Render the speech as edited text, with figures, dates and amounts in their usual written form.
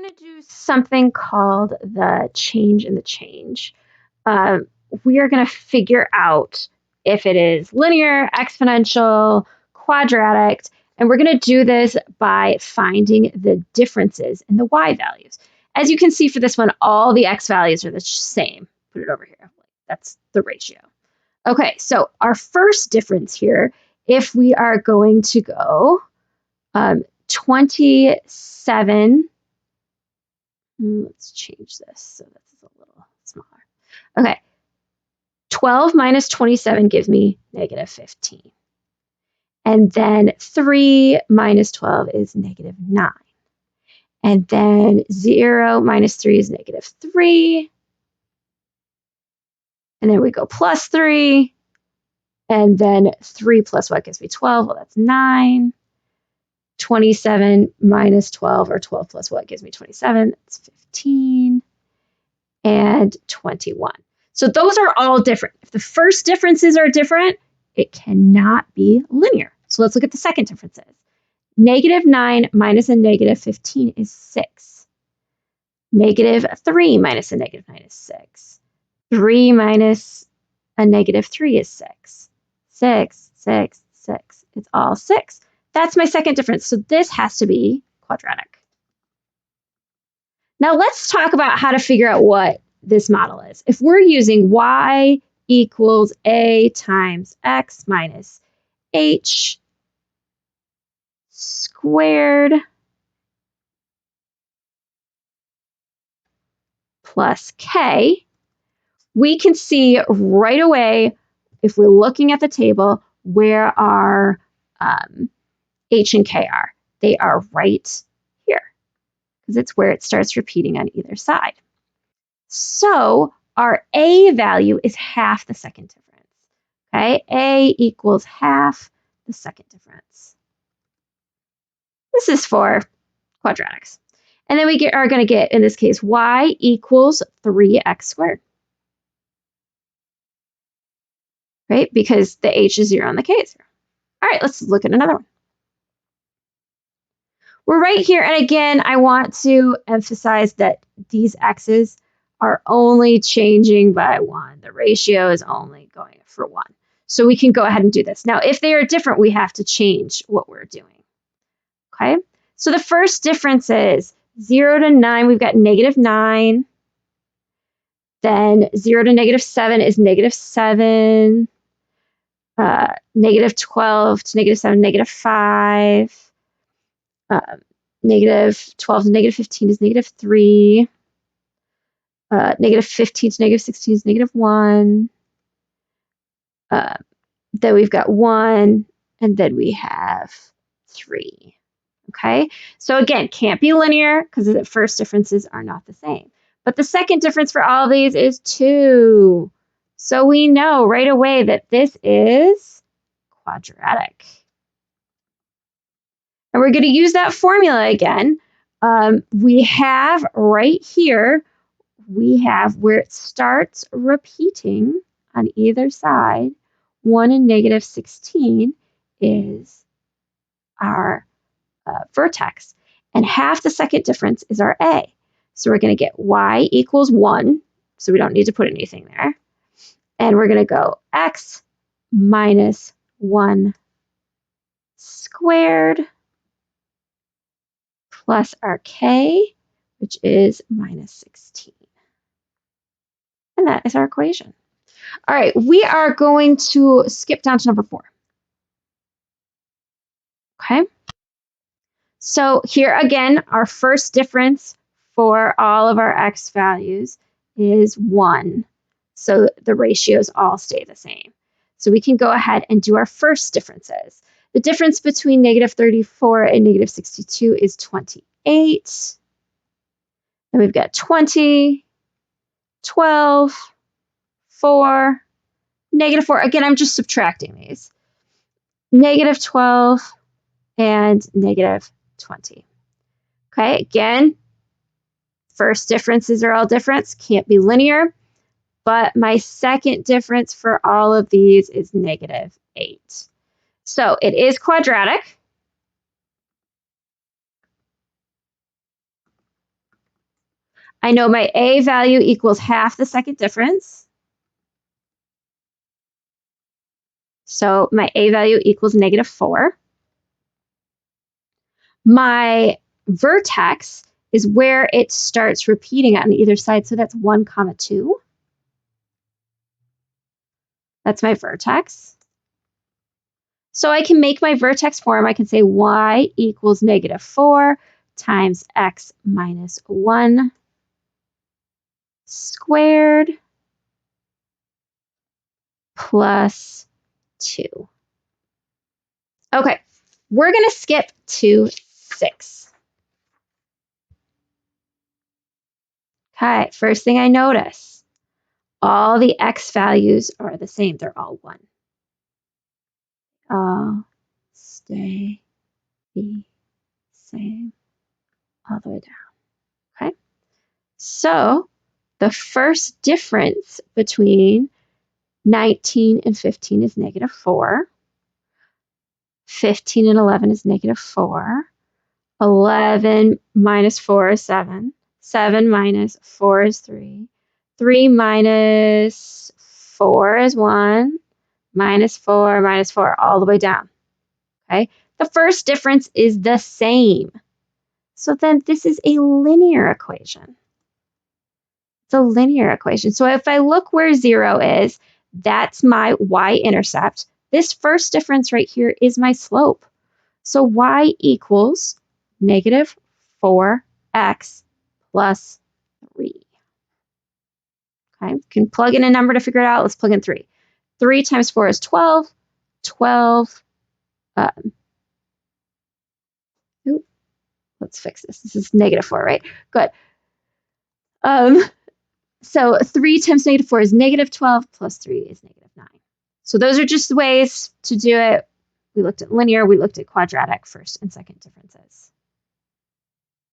going to do something called the change in the change. We are going to figure out if it is linear, exponential, quadratic, and we're going to do this by finding the differences in the y values. As you can see for this one, all the x values are the same. Put it over here. That's the ratio. Okay, so our first difference here, if we are going to go 27, let's change this so this is a little smaller. Okay, 12 minus 27 gives me negative 15. And then 3 minus 12 is negative 9. And then 0 minus 3 is negative 3. And then we go plus 3. And then 3 plus what gives me 12? Well, that's 9. 27 minus 12, or 12 plus what gives me 27? That's 15. And 21. So those are all different. If the first differences are different, it cannot be linear. So let's look at the second differences. Negative 9 minus a negative 15 is 6. Negative 3 minus a negative 9 is 6. 3 minus a negative 3 is 6. 6, 6, 6. It's all 6. That's my second difference. So this has to be quadratic. Now let's talk about how to figure out what this model is. If we're using y equals a times x minus h squared plus k, we can see right away, if we're looking at the table, where our h and k are. They are right here, because it's where it starts repeating on either side. So our a value is half the second difference. Okay, a equals half the second difference. This is for quadratics. And then we are going to get, in this case, y equals 3x squared. Right? Because the h is 0 and the k is 0. All right, let's look at another one. We're right here, and again, I want to emphasize that these x's are only changing by 1. The ratio is only going for 1. So we can go ahead and do this. Now, if they are different, we have to change what we're doing. Okay? So the first difference is 0 to 9, we've got negative 9. Then 0 to negative 7 is negative 7. Negative 12 to negative 7, negative 5. Negative 12 to negative 15 is negative 3. Negative 15 to negative 16 is negative 1. Then we've got 1, and then we have 3. Okay, so again, can't be linear because the first differences are not the same. But the second difference for all of these is 2. So we know right away that this is quadratic. And we're going to use that formula again. We have right here, we have where it starts repeating on either side, 1 and negative 16 is our vertex. And half the second difference is our a. So we're going to get y equals 1. So we don't need to put anything there. And we're going to go x minus 1 squared plus our k, which is minus 16. And that is our equation. All right, we are going to skip down to number 4. Okay. So here again, our first difference for all of our x values is 1. So the ratios all stay the same. So we can go ahead and do our first differences. The difference between negative 34 and negative 62 is 28. And we've got 20, 12, 4, negative 4. Again, I'm just subtracting these. Negative 12 and negative 20. Okay, again, first differences are all different, can't be linear, but my second difference for all of these is negative 8. So it is quadratic. I know my A value equals half the second difference. So my A value equals -4. My vertex is where it starts repeating on either side. So that's 1, 2. That's my vertex. So I can make my vertex form. I can say y equals -4 times x minus 1 squared plus 2. Okay, we're going to skip to 6. Okay, first thing I notice, all the x values are the same. They're all 1. Stay the same all the way down. Okay, so the first difference between 19 and 15 is -4. 15 and 11 is -4. 11 minus 4 is 7. 7 minus 4 is 3. 3 minus 4 is 1. Minus 4, all the way down. Okay? The first difference is the same. So then this is a linear equation. It's a linear equation. So if I look where 0 is, that's my y-intercept. This first difference right here is my slope. So y equals -4x plus 3. Okay, you can plug in a number to figure it out. Let's plug in 3. 3 times 4 is 12. 12. Let's fix this. This is -4, right? Good. So 3 times -4 is -12 plus 3 is -9. So those are just ways to do it. We looked at linear, we looked at quadratic first and second differences.